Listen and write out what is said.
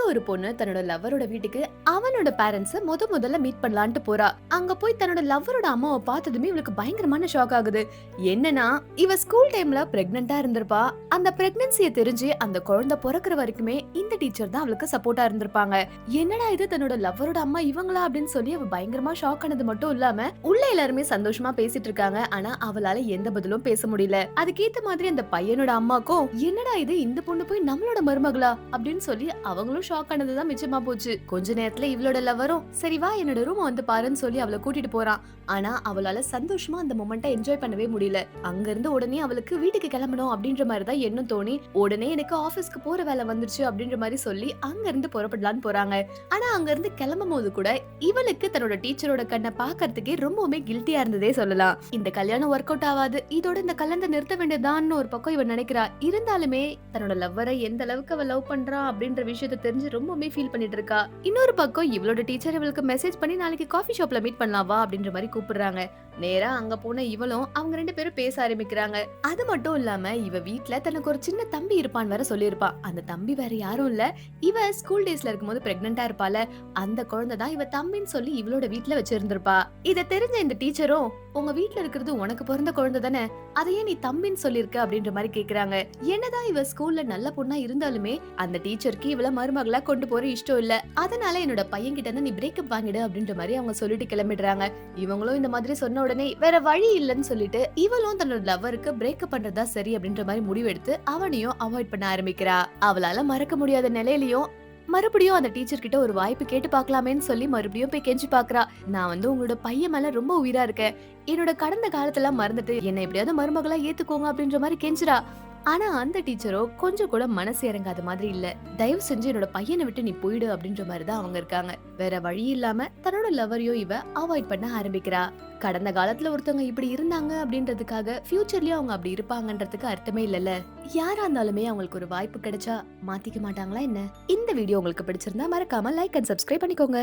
ஒரு பொண்ணு தன்னோட லவ்வரோட வீட்டுக்கு அவனோட பேரண்ட்ஸ் முதல்ல மீட் பண்ணலான்ட்டு போறா. அங்க போய் தன்னோட லவ்வரோட அம்மாவை பார்த்ததுமே இவளுக்கு பயங்கரமான ஷாக் ஆகுது. என்னன்னா, இவ ஸ்கூல் டைம்ல பிரெக்னன்ட்டா இருந்திருப்பா. அந்த பிரெக்னன்சியை தெரிஞ்சு அந்த குழந்தை பிறக்கிற வரைக்குமே இந்த டீச்சர் தான் அவளுக்கு சப்போர்ட்டா இருந்திருப்பாங்க. என்னடா இது, தன்னோட லவ்வரோட அம்மா இவங்களா அப்படின்னு சொல்லி அவ பயங்கரமா ஷாக் ஆனது மட்டும் இல்லாம உள்ள எல்லாருமே சந்தோஷமா பேசிட்டு இருக்காங்க. ஆனா அவளால எந்த பதிலும் பேச முடியல. அதுக்கேத்த மாதிரி அந்த பையனோட அம்மாக்கும் என்னடா இது, இந்த பொண்ணு போய் நம்மளோட மருமகளா அப்படின்னு சொல்லி அவங்களும் ஷாக் ஆனதுதான் மிச்சமா போச்சு. கொஞ்ச நேரத்துல இவளோட லவரும் சரி வா என்னோட ரூம் வந்து பாருன்னு சொல்லி அவளை கூட்டிட்டு போறான். ஆனா அவளால சந்தோஷமா அந்த மொமெண்ட்டை என்ஜாய் பண்ணவே முடியல. அங்க இருந்து உடனே அவளுக்கு வீட்டுக்கு கிளம்பணும் அப்படின்ற மாதிரி தான் எண்ணம் தோணி உடனே எனக்கு ஆபீஸ்க்கு போற வேலை வந்துருச்சு அப்படின்ற மாதிரி சொல்லி அங்க இருந்து புறப்படலான்னு போறாங்க. ஆனா அங்க இருந்து கிளம்பும் போது கூட இவளுக்கு தன்னோட டீச்சரோட கண்ணை பாக்குறதுக்கே ரொம்பவுமே கில்ட்டியா இருந்ததே சொல்லலாம். இந்த கல்யாணம் ஒர்க் அவுட் ஆகாது, இதோட இந்த கல்யாணத்தை நிறுத்த வேண்டியதான்னு ஒரு பக்கம் இவன் நினைக்கிறா. இருந்தாலுமே தன்னோட லவ்வரை எந்த அளவுக்கு அவ லவ் பண்றா அப்படின்ற விஷயத்தை தெரிஞ்சு ரொம்பவே ஃபீல் பண்ணிட்டு இருக்கா. இன்னொரு பக்கம் இவளோட டீச்சர் இவளுக்கு மெசேஜ் பண்ணி நாளைக்கு காஃபி ஷாப்ல மீட் பண்ணலாம் வா அப்படின்ற மாதிரி கூப்பிடுறாங்க. நேரா அங்க போன இவளும் அவங்க ரெண்டு பேரும் பேச ஆரம்பிக்கிறாங்க. அது மட்டும் இல்லாம இவ வீட்ல தனக்கு ஒரு சின்ன தம்பி இருப்பான்னு வேற சொல்லியிருப்பா. அந்த தம்பி வேற யாரும் இல்ல, இவ ஸ்கூல் டேஸ்ல இருக்கும்போது பிரெக்னன்ட்டா இருப்பால அந்த குழந்தை தான் இவ தம்பின்னு சொல்லி இவளோட வீட்ல வச்சிருந்திருப்பா. இத தெரிஞ்ச இந்த டீச்சரும் உங்க வீட்ல இருக்கிறது உனக்கு பிறந்த குழந்தை தானே, அதையே நீ தம்பின்னு சொல்லிருக்க அப்படின்ற மாதிரி கேக்குறாங்க. என்னதான் இவ ஸ்கூல்ல நல்ல பொண்ணா இருந்தாலுமே அந்த டீச்சருக்கு இவள மருமகளா கொண்டு போற இஷ்டம் இல்ல. அதனால என்னோட பையன் கிட்ட இருந்து நீ பிரேக்கப் வாங்கிடு அப்படின்ற மாதிரி அவங்க சொல்லிட்டு கிளம்பிடுறாங்க. இவங்களும் இந்த மாதிரி சொன்ன உடனே வேற வழி இல்லன்னு சொல்லிட்டு இவளும் தன்னோட லவ்வருக்கு பிரேக்கப் பண்றதா சரி அப்படின்ற மாதிரி முடிவெடுத்து அவனையும் அவாய்ட் பண்ண ஆரம்பிக்கிறா. அவளால மறக்க முடியாத நிலையிலயும் மறுபடியும் அந்த டீச்சர் கிட்ட ஒரு வாய்ப்பு கேட்டு பாக்கலாமேன்னு சொல்லி மறுபடியும் போய் கெஞ்சி பாக்குறா. நான் உங்களோட பையன் மேல ரொம்ப உயிரா இருக்கேன், என்னோட கடந்த காலத்தெல்லாம் மறந்துட்டு என்ன எப்படியாவது மருமகளா ஏத்துக்கோங்க அப்படின்ற மாதிரி கெஞ்சுறா. ஆனா அந்த டீச்சரோ கொஞ்சம் கூட மனசு இறங்காத மாதிரி இல்ல. தயவு செஞ்சு என்னோட பையனை விட்டு நீ போயிடு அப்படின்ற மாதிரிதான் அவங்க இருக்காங்க. வேற வழி இல்லாம தன்னோட லவரையும் இவ அவாய்ட் பண்ண ஆரம்பிக்கிறா. கடந்த காலத்துல ஒருத்தவங்க இப்படி இருந்தாங்க அப்படின்றதுக்காக ஃபியூச்சர்லயும் அவங்க அப்படி இருப்பாங்கன்றதுக்கு அர்த்தமே இல்லல்ல. யாரா இருந்தாலுமே அவங்களுக்கு ஒரு வாய்ப்பு கிடைச்சா மாத்திக்க மாட்டாங்களா என்ன? இந்த வீடியோ உங்களுக்கு பிடிச்சிருந்தா மறக்காம லைக் அண்ட் சப்ஸ்கிரைப் பண்ணிக்கோங்க.